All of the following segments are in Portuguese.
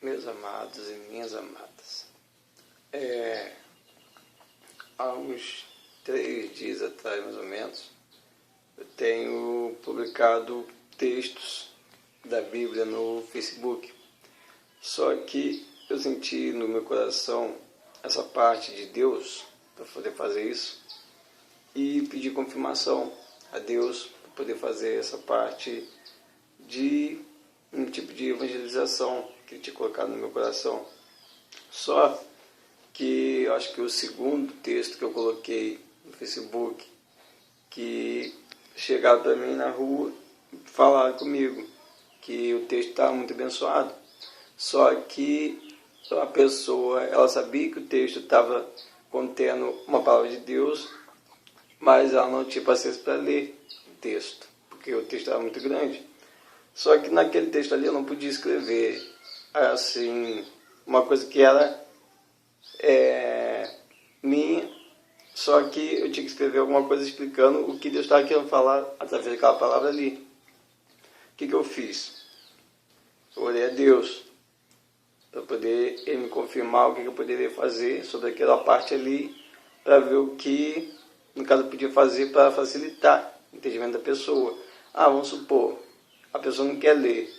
Meus amados e minhas amadas, há uns 3 dias atrás, mais ou menos, eu tenho publicado textos da Bíblia no Facebook. Só que eu senti no meu coração essa parte de Deus para poder fazer isso e pedi confirmação a Deus para poder fazer essa parte de um tipo de evangelização que ele tinha colocado no meu coração. Só que eu acho que o segundo texto que eu coloquei no Facebook, que chegaram para mim na rua e falaram comigo que o texto estava muito abençoado. Só que a pessoa, ela sabia que o texto estava contendo uma palavra de Deus, mas ela não tinha paciência para ler o texto, porque o texto era muito grande. Só que naquele texto ali eu não podia escrever assim uma coisa que era minha, só que eu tinha que escrever alguma coisa explicando o que Deus estava querendo falar através daquela palavra ali. O que eu fiz? Eu orei a Deus para poder ele me confirmar o que eu poderia fazer sobre aquela parte ali, para ver o que, no caso, eu podia fazer para facilitar o entendimento da pessoa. Vamos supor, a pessoa não quer ler.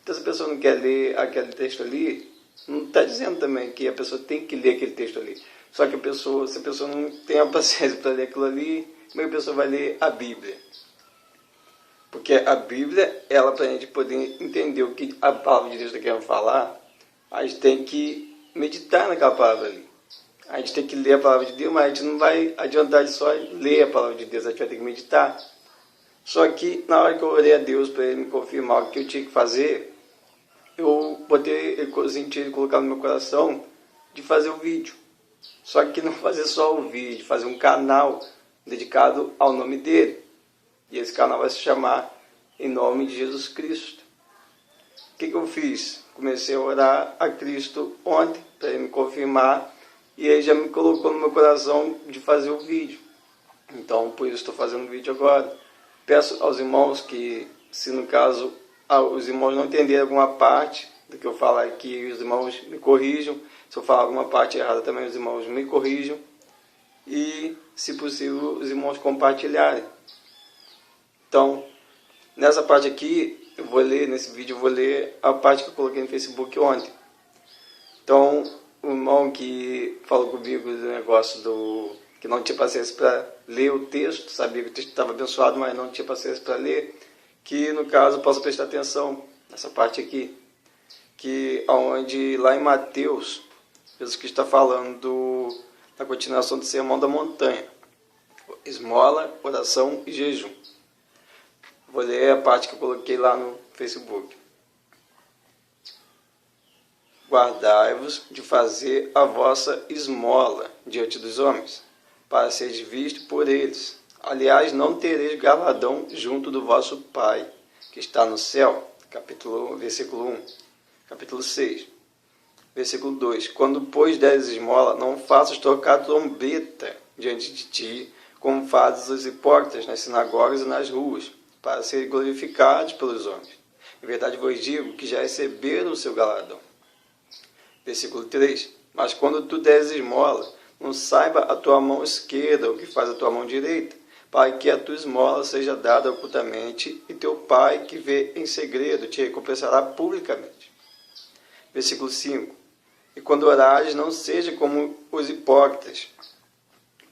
Então, se a pessoa não quer ler aquele texto ali, não está dizendo também que a pessoa tem que ler aquele texto ali. Só que se a pessoa não tem a paciência para ler aquilo ali, como é que a pessoa vai ler a Bíblia? Porque a Bíblia, ela, para a gente poder entender o que a palavra de Deus está querendo falar, a gente tem que meditar naquela palavra ali. A gente tem que ler a palavra de Deus, mas a gente não vai adiantar de só ler a palavra de Deus, a gente vai ter que meditar. Só que na hora que eu orei a Deus para ele me confirmar o que eu tinha que fazer, eu senti ele colocar no meu coração de fazer o vídeo. Só que não fazer só o vídeo, fazer um canal dedicado ao nome dele. E esse canal vai se chamar Em Nome de Jesus Cristo. O que eu fiz? Comecei a orar a Cristo ontem para ele me confirmar, e ele já me colocou no meu coração de fazer o vídeo. Então, por isso estou fazendo o vídeo agora. Peço aos irmãos que, se no caso os irmãos não entenderem alguma parte do que eu falar aqui, os irmãos me corrijam. Se eu falar alguma parte errada também, os irmãos me corrijam. E, se possível, os irmãos compartilharem. Então, nessa parte aqui, nesse vídeo eu vou ler a parte que eu coloquei no Facebook ontem. Então, o irmão que falou comigo do negócio que não tinha paciência para ler o texto, sabia que o texto estava abençoado, mas não tinha paciência para ler, que no caso possa prestar atenção nessa parte aqui, que onde lá em Mateus, Jesus que está falando da continuação do Sermão da Montanha, esmola, oração e jejum. Vou ler a parte que eu coloquei lá no Facebook. Guardai-vos de fazer a vossa esmola diante dos homens, para seres vistos por eles. Aliás, não tereis galardão junto do vosso Pai, que está no céu. Versículo 1. Capítulo 6. Versículo 2. Quando, pois, deres esmola, não faças tocar trombeta diante de ti, como fazem os hipócritas nas sinagogas e nas ruas, para serem glorificados pelos homens. Em verdade vos digo que já receberam o seu galardão. Versículo 3. Mas quando tu deres esmola, não saiba a tua mão esquerda o que faz a tua mão direita, para que a tua esmola seja dada ocultamente, e teu Pai, que vê em segredo, te recompensará publicamente. Versículo 5. E quando orares, não seja como os hipócritas,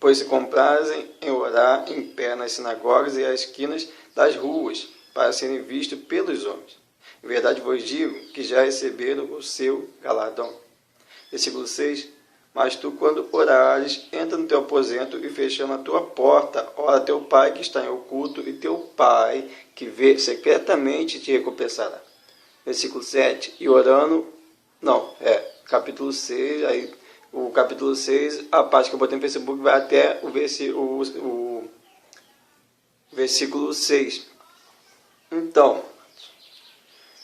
pois se comprazem em orar em pé nas sinagogas e às esquinas das ruas, para serem vistos pelos homens. Em verdade vos digo que já receberam o seu galardão. Versículo 6. Mas tu, quando orares, entra no teu aposento e fechando a tua porta, ora teu Pai que está em oculto, e teu Pai que vê secretamente te recompensará. Versículo 7. E orando, capítulo 6, aí o capítulo 6, a parte que eu botei no Facebook vai até o versículo 6. Então,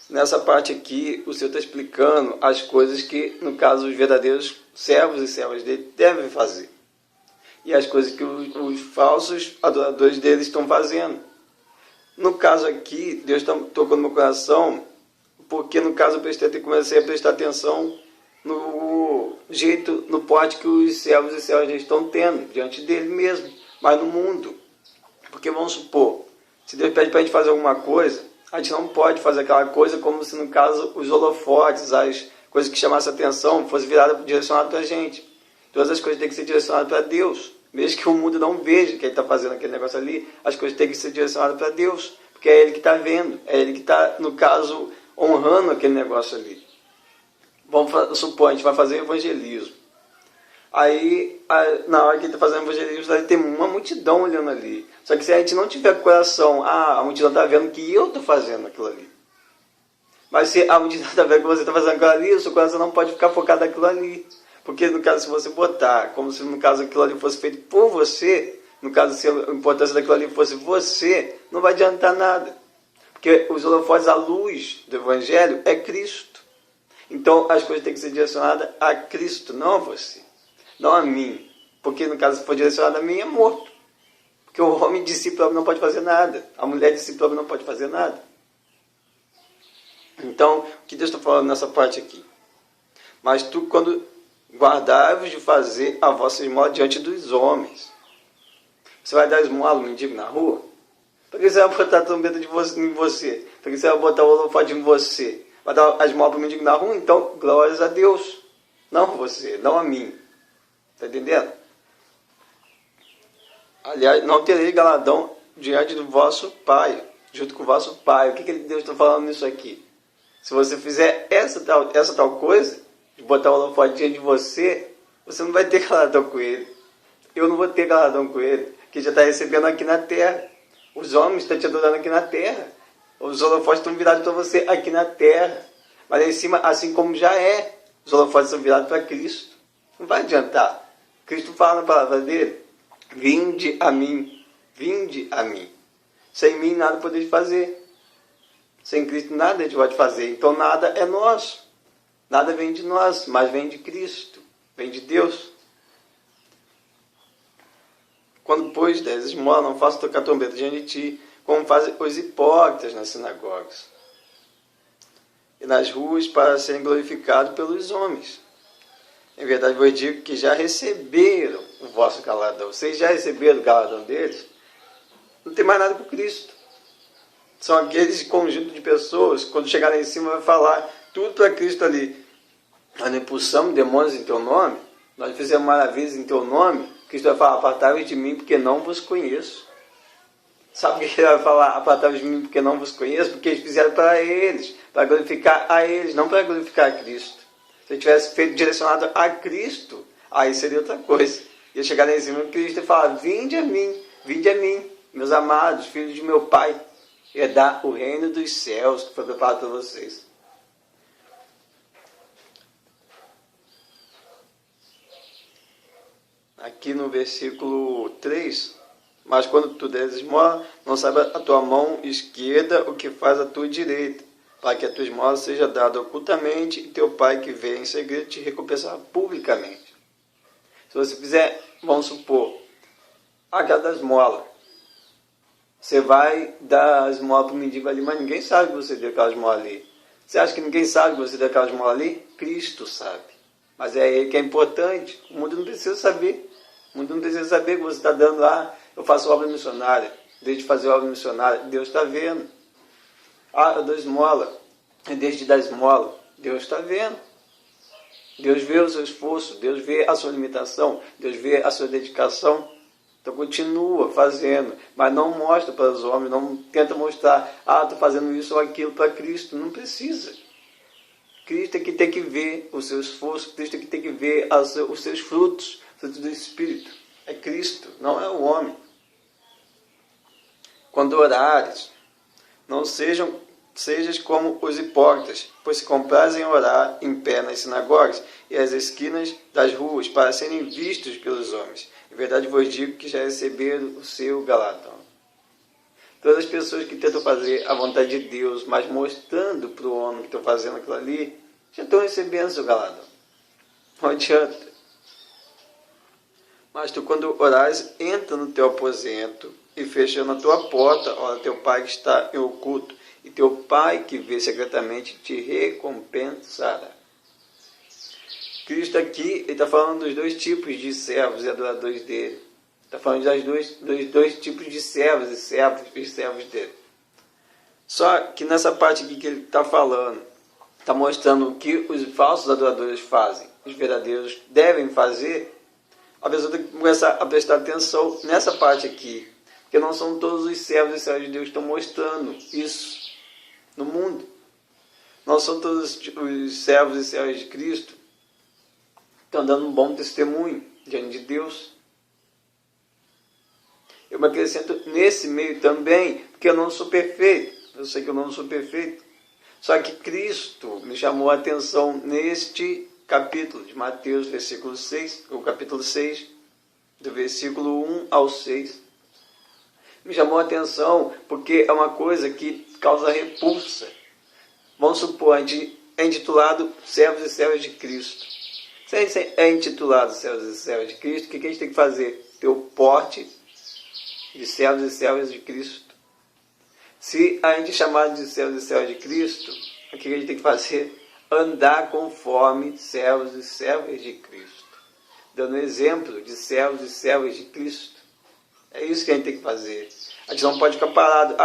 nessa parte aqui, o Senhor está explicando as coisas que, no caso, os verdadeiros servos e servas dele devem fazer. E as coisas que os falsos adoradores dele estão fazendo. No caso aqui, Deus tocou no meu coração porque no caso eu comecei a prestar atenção no jeito, no porte que os servos e servas estão tendo diante dele mesmo, mas no mundo. Porque vamos supor, se Deus pede para a gente fazer alguma coisa, a gente não pode fazer aquela coisa como se no caso os holofotes, as coisas que chamassem atenção, fosse direcionado para a gente. Todas as coisas têm que ser direcionadas para Deus. Mesmo que o mundo não veja que ele está fazendo aquele negócio ali, as coisas têm que ser direcionadas para Deus. Porque é Ele que está vendo, é Ele que está, no caso, honrando aquele negócio ali. Vamos supor, a gente vai fazer evangelismo. Aí, na hora que ele está fazendo evangelismo, vai ter uma multidão olhando ali. Só que se a gente não tiver coração, a multidão está vendo que eu estou fazendo aquilo ali. Mas se a multidão está vendo que você está fazendo aquilo ali, o seu coração não pode ficar focado naquilo ali. Porque, no caso, se você botar, como se no caso aquilo ali fosse feito por você, no caso, se a importância daquilo ali fosse você, não vai adiantar nada. Porque os holofotes, a luz do Evangelho é Cristo. Então, as coisas têm que ser direcionadas a Cristo, não a você. Não a mim. Porque, no caso, se for direcionado a mim, é morto. Porque o homem de si próprio não pode fazer nada. A mulher de si própria não pode fazer nada. Então, o que Deus está falando nessa parte aqui? Mas tu, quando guardai-vos de fazer a vossa esmola diante dos homens. Você vai dar esmola ao mendigo na rua? Por que você vai botar a trombeta em você? Por que você vai botar o holofote em você? Vai dar a esmola para o mendigo na rua? Então, glórias a Deus. Não a você, não a mim. Está entendendo? Aliás, não tereis galardão diante do vosso Pai, junto com o vosso Pai. O que Deus está falando nisso aqui? Se você fizer essa tal coisa, de botar o holofote diante de você, você não vai ter galardão com ele. Eu não vou ter galardão com ele, que já está recebendo aqui na terra. Os homens estão te adorando aqui na terra. Os holofotes estão virados para você aqui na terra. Mas lá em cima, assim como já é, os holofotes são virados para Cristo. Não vai adiantar. Cristo fala na palavra dele: vinde a mim, vinde a mim. Sem mim nada podeis fazer. Sem Cristo nada a gente pode fazer. Então nada é nosso. Nada vem de nós, mas vem de Cristo, vem de Deus. Quando, pois, des esmola, não faça tocar trombeta diante de ti, como fazem os hipócritas nas sinagogas e nas ruas, para serem glorificados pelos homens. Em verdade, vos digo que já receberam o vosso galardão. Vocês já receberam o galardão deles? Não tem mais nada com Cristo. São aqueles conjunto de pessoas, quando chegar lá em cima, vai falar tudo para Cristo ali. Nós não expulsamos demônios em teu nome, nós fizemos maravilhas em teu nome. Cristo vai falar: apartai-vos de mim, porque não vos conheço. Sabe o que ele vai falar? Apartai-vos de mim, porque não vos conheço? Porque eles fizeram para eles, para glorificar a eles, não para glorificar a Cristo. Se ele tivesse feito direcionado a Cristo, aí seria outra coisa. Ia chegar lá em cima de Cristo e falar: vinde a mim, meus amados, filhos de meu Pai, herdar o reino dos céus que foi preparado para vocês. Aqui no versículo 3, mas quando tu deres esmola, não saiba a tua mão esquerda o que faz a tua direita, para que a tua esmola seja dada ocultamente e teu Pai que vê em segredo te recompensará publicamente. Se você fizer, vamos supor, aquela esmola, você vai dar a esmola para o mendigo ali, mas ninguém sabe que você deu aquela esmola ali. Você acha que ninguém sabe que você deu aquela esmola ali? Cristo sabe. Mas é Ele que é importante. O mundo não precisa saber. O mundo não precisa saber que você está dando lá. Eu faço obra missionária. Desde fazer obra missionária, Deus está vendo. Eu dou esmola. Desde dar esmola, Deus está vendo. Deus vê o seu esforço. Deus vê a sua limitação. Deus vê a sua dedicação. Então continua fazendo. Mas não mostra para os homens. Não tenta mostrar: estou fazendo isso ou aquilo para Cristo. Não precisa. Cristo é que tem que ver o seu esforço, Cristo é que tem que ver os seus frutos, frutos do Espírito. É Cristo, não é o homem. Quando orares, não sejas como os hipócritas, pois se comprazem a orar em pé nas sinagogas e às esquinas das ruas, para serem vistos pelos homens. Em verdade vos digo que já receberam o seu galardão. Todas as pessoas que tentam fazer a vontade de Deus, mas mostrando para o homem que estão fazendo aquilo ali, já estão recebendo seu galardão. Não adianta. Mas tu, quando orares, entra no teu aposento e fechando a tua porta, ora teu Pai que está em oculto, e teu Pai que vê secretamente te recompensará. Cristo aqui, ele está falando dos dois tipos de servos e adoradores dele. Está falando dos dois tipos de servos e servos dele. Só que nessa parte aqui que ele está falando, está mostrando o que os falsos adoradores fazem, os verdadeiros devem fazer. A pessoa tem que começar a prestar atenção nessa parte aqui, porque não são todos os servos e servos de Deus que estão mostrando isso no mundo. Não são todos os servos e servas de Cristo que estão dando um bom testemunho diante de Deus. Eu me acrescento nesse meio também, porque eu não sou perfeito. Eu sei que eu não sou perfeito. Só que Cristo me chamou a atenção neste capítulo de Mateus, versículo 6, o capítulo 6, do versículo 1 ao 6. Me chamou a atenção porque é uma coisa que causa repulsa. Vamos supor, é intitulado Servos e Servas de Cristo. Se a gente é intitulado Servos e Servas de Cristo, o que a gente tem que fazer? Ter o porte de servos e servas de Cristo. Se a gente é chamado de servos e servas de Cristo, o que a gente tem que fazer? Andar conforme servos e servas de Cristo. Dando exemplo de servos e servas de Cristo. É isso que a gente tem que fazer. A gente não pode ficar parado.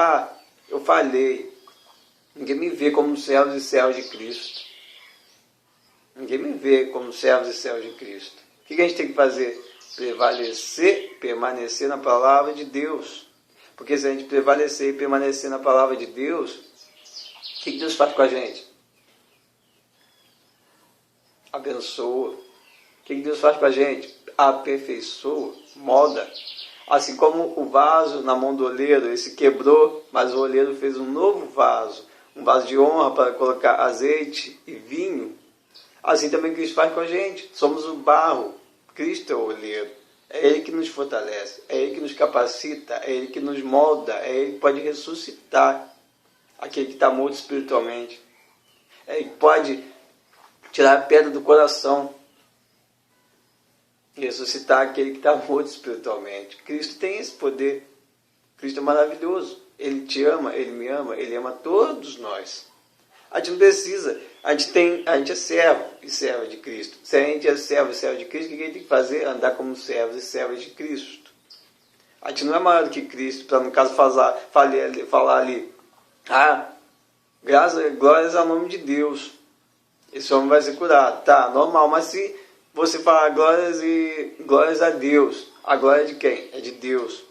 Eu falhei. Ninguém me vê como servos e servas de Cristo. Ninguém me vê como servos e servas de Cristo. O que a gente tem que fazer? Prevalecer, permanecer na palavra de Deus. Porque se a gente prevalecer e permanecer na palavra de Deus, o que Deus faz com a gente? Abençoa. O que Deus faz com a gente? Aperfeiçoa, molda. Assim como o vaso na mão do oleiro, ele se quebrou, mas o oleiro fez um novo vaso, um vaso de honra para colocar azeite e vinho. Assim também Cristo faz com a gente. Somos o barro, Cristo é o oleiro. É Ele que nos fortalece, é Ele que nos capacita, é Ele que nos molda, é Ele que pode ressuscitar aquele que está morto espiritualmente. É Ele que pode tirar a pedra do coração e ressuscitar aquele que está morto espiritualmente. Cristo tem esse poder. Cristo é maravilhoso. Ele te ama, Ele me ama, Ele ama todos nós. A gente não precisa, a gente é servo e serva de Cristo. Se a gente é servo e serva de Cristo, o que a gente tem que fazer? Andar como servos e servas de Cristo. A gente não é maior do que Cristo, para no caso falar ali, glórias ao nome de Deus. Esse homem vai ser curado. Tá, normal, mas se você falar glórias a Deus, a glória é de quem? É de Deus.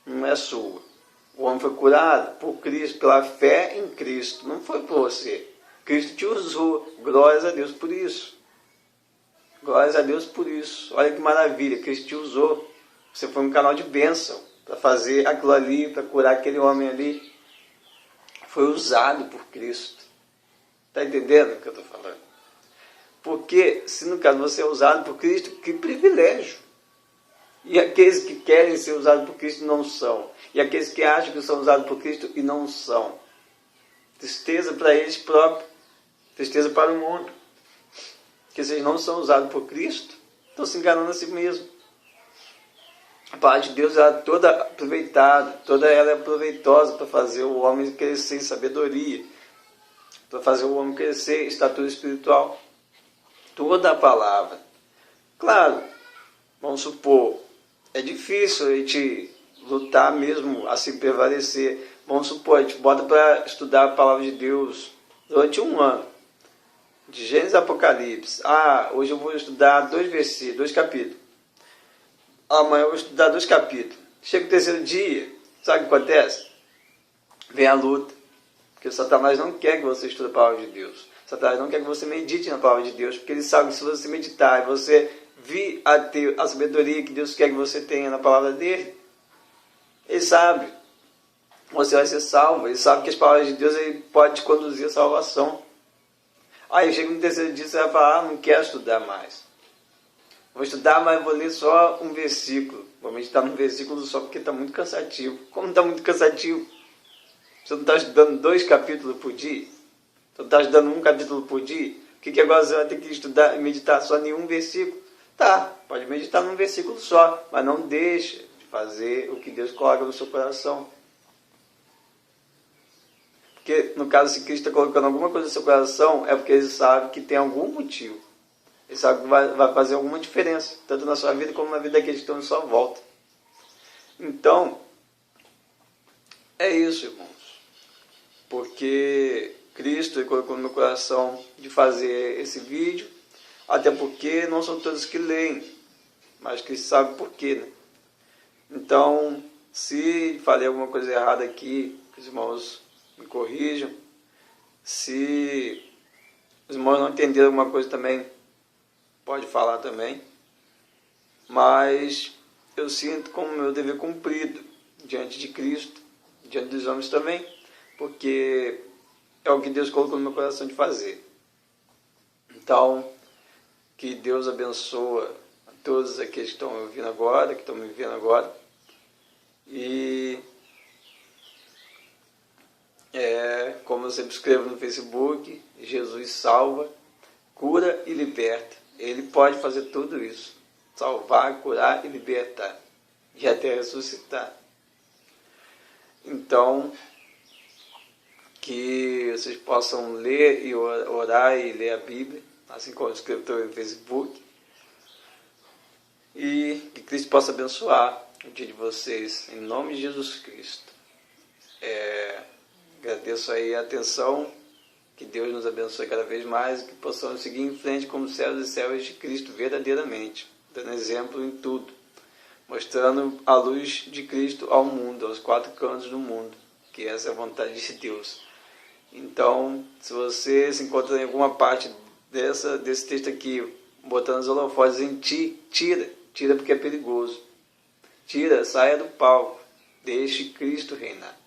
Não é sua. O homem foi curado por Cristo, pela fé em Cristo. Não foi por você. Cristo te usou. Glórias a Deus por isso. Glórias a Deus por isso. Olha que maravilha. Cristo te usou. Você foi um canal de bênção para fazer aquilo ali, para curar aquele homem ali. Foi usado por Cristo. Está entendendo o que eu estou falando? Porque, se no caso você é usado por Cristo, que privilégio. E aqueles que querem ser usados por Cristo não são. E aqueles que acham que são usados por Cristo e não são. Tristeza para eles próprios. Tristeza para o mundo. Porque se eles não são usados por Cristo, estão se enganando a si mesmos. A palavra de Deus é toda aproveitada. Toda ela é proveitosa para fazer o homem crescer em sabedoria. Para fazer o homem crescer em estatura espiritual. Toda a palavra. Claro, vamos supor, é difícil a gente lutar mesmo, assim prevalecer. Vamos supor, a gente bota para estudar a palavra de Deus durante um ano. De Gênesis a Apocalipse. Hoje eu vou estudar 2 capítulos. Amanhã eu vou estudar 2 capítulos. Chega o terceiro dia, sabe o que acontece? Vem a luta. Porque o Satanás não quer que você estude a palavra de Deus. O Satanás não quer que você medite na palavra de Deus, porque ele sabe que se você meditar e você vir a ter a sabedoria que Deus quer que você tenha na palavra dele, ele sabe. Você vai ser salvo. Ele sabe que as palavras de Deus ele pode te conduzir à salvação. Aí chega no terceiro dia, você vai falar, não quero estudar mais. Vou estudar, mas vou ler só um versículo. Vou meditar num versículo só porque está muito cansativo. Como está muito cansativo? Você não está estudando 2 capítulos por dia? Você não está estudando 1 capítulo por dia? O que agora você vai ter que estudar e meditar só em um versículo? Tá, pode meditar num versículo só, mas não deixa de fazer o que Deus coloca no seu coração. Porque, no caso, se Cristo está colocando alguma coisa no seu coração, é porque ele sabe que tem algum motivo. Ele sabe que vai fazer alguma diferença, tanto na sua vida como na vida daqueles que estão em sua volta. Então, é isso, irmãos. Porque Cristo colocou no meu coração de fazer esse vídeo, até porque não são todos que leem, mas Cristo sabe por quê, né? Então, se falei alguma coisa errada aqui, que os irmãos me corrijam. Se os irmãos não entenderam alguma coisa também, pode falar também. Mas eu sinto como meu dever cumprido diante de Cristo, diante dos homens também, porque é o que Deus colocou no meu coração de fazer. Então, que Deus abençoe a todos aqueles que estão me ouvindo agora, que estão me vendo agora. E como eu sempre escrevo no Facebook, Jesus salva, cura e liberta. Ele pode fazer tudo isso. Salvar, curar e libertar. E até ressuscitar. Então, que vocês possam ler e orar e ler a Bíblia, assim como eu escrevo no Facebook. E que Cristo possa abençoar o dia de vocês, em nome de Jesus Cristo. Agradeço aí a atenção, que Deus nos abençoe cada vez mais, que possamos seguir em frente como servos e servas de Cristo verdadeiramente, dando exemplo em tudo, mostrando a luz de Cristo ao mundo, aos quatro cantos do mundo, que essa é a vontade de Deus. Então, se você se encontra em alguma parte desse texto aqui, botando os holofotes em ti, tira porque é perigoso. Tira, saia do palco, deixe Cristo reinar.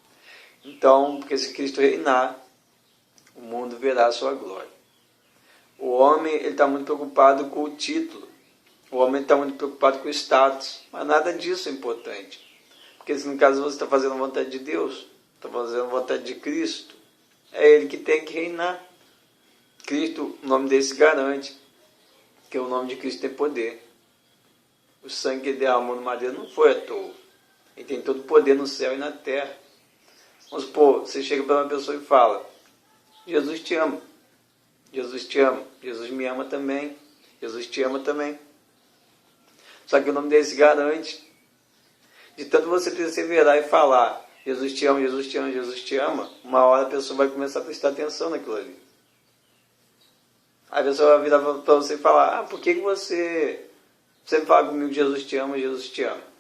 Então, porque se Cristo reinar, o mundo verá a sua glória. O homem está muito preocupado com o título. O homem está muito preocupado com o status. Mas nada disso é importante. Porque se no caso você está fazendo a vontade de Deus, está fazendo a vontade de Cristo, é Ele que tem que reinar. Cristo, o nome dele se garante, que o nome de Cristo tem poder. O sangue que ele derramou no madeiro não foi à toa. Ele tem todo o poder no céu e na terra. Vamos supor, você chega para uma pessoa e fala: Jesus te ama, Jesus te ama, Jesus me ama também, Jesus te ama também. Só que o nome dele se garante. De tanto você perseverar e falar Jesus te ama, Jesus te ama, Jesus te ama, uma hora a pessoa vai começar a prestar atenção naquilo ali. Aí a pessoa vai virar para você e falar: por que você sempre fala comigo Jesus te ama, Jesus te ama?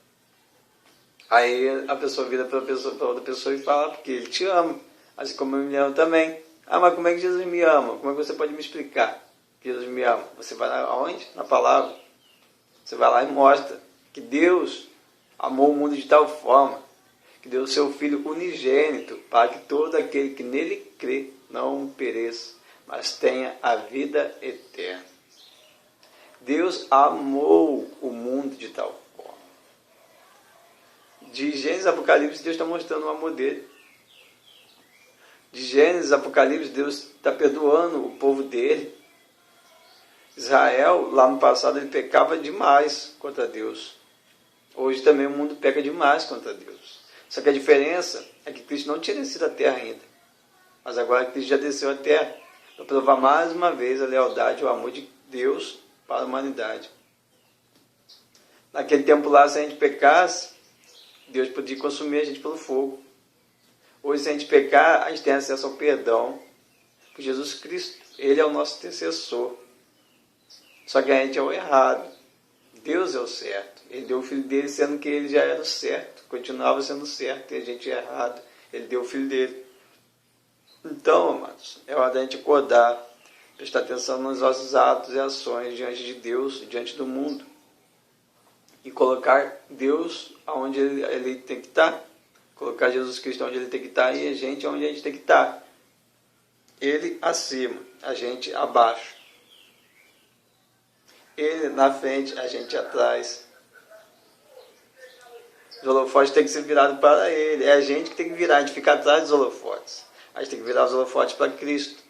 Aí a pessoa vira para outra pessoa e fala: porque ele te ama, assim como eu me amo também. Mas como é que Jesus me ama? Como é que você pode me explicar que Jesus me ama? Você vai lá aonde? Na palavra. Você vai lá e mostra que Deus amou o mundo de tal forma que deu o seu Filho unigênito para que todo aquele que nele crê não pereça, mas tenha a vida eterna. Deus amou o mundo de tal forma. De Gênesis a Apocalipse, Deus está mostrando o amor dele. De Gênesis a Apocalipse, Deus está perdoando o povo dele. Israel, lá no passado, ele pecava demais contra Deus. Hoje também o mundo peca demais contra Deus. Só que a diferença é que Cristo não tinha descido à terra ainda. Mas agora Cristo já desceu à terra para provar mais uma vez a lealdade e o amor de Deus para a humanidade. Naquele tempo lá, se a gente pecasse, Deus podia consumir a gente pelo fogo. Hoje, se a gente pecar, a gente tem acesso ao perdão por Jesus Cristo. Ele é o nosso intercessor. Só que a gente é o errado. Deus é o certo. Ele deu o Filho dele, sendo que ele já era o certo. Continuava sendo certo e a gente é errado. Ele deu o Filho dele. Então, amados, é hora da gente acordar, prestar atenção nos nossos atos e ações diante de Deus, diante do mundo. E colocar Deus onde ele tem que estar. Colocar Jesus Cristo onde ele tem que estar e a gente onde a gente tem que estar. Ele acima, a gente abaixo. Ele na frente, a gente atrás. Os holofotes têm que ser virados para ele. É a gente que tem que virar, a gente fica atrás dos holofotes. A gente tem que virar os holofotes para Cristo.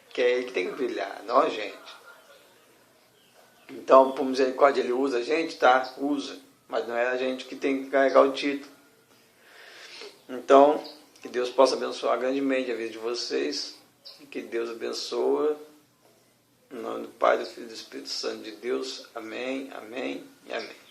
Que é ele que tem que brilhar, não a gente. Então, por misericórdia, ele usa a gente, tá? Usa. Mas não é a gente que tem que carregar o título. Então, Que Deus possa abençoar grandemente a vida de vocês. E que Deus abençoe. Em nome do Pai, do Filho e do Espírito Santo de Deus. Amém, amém e amém.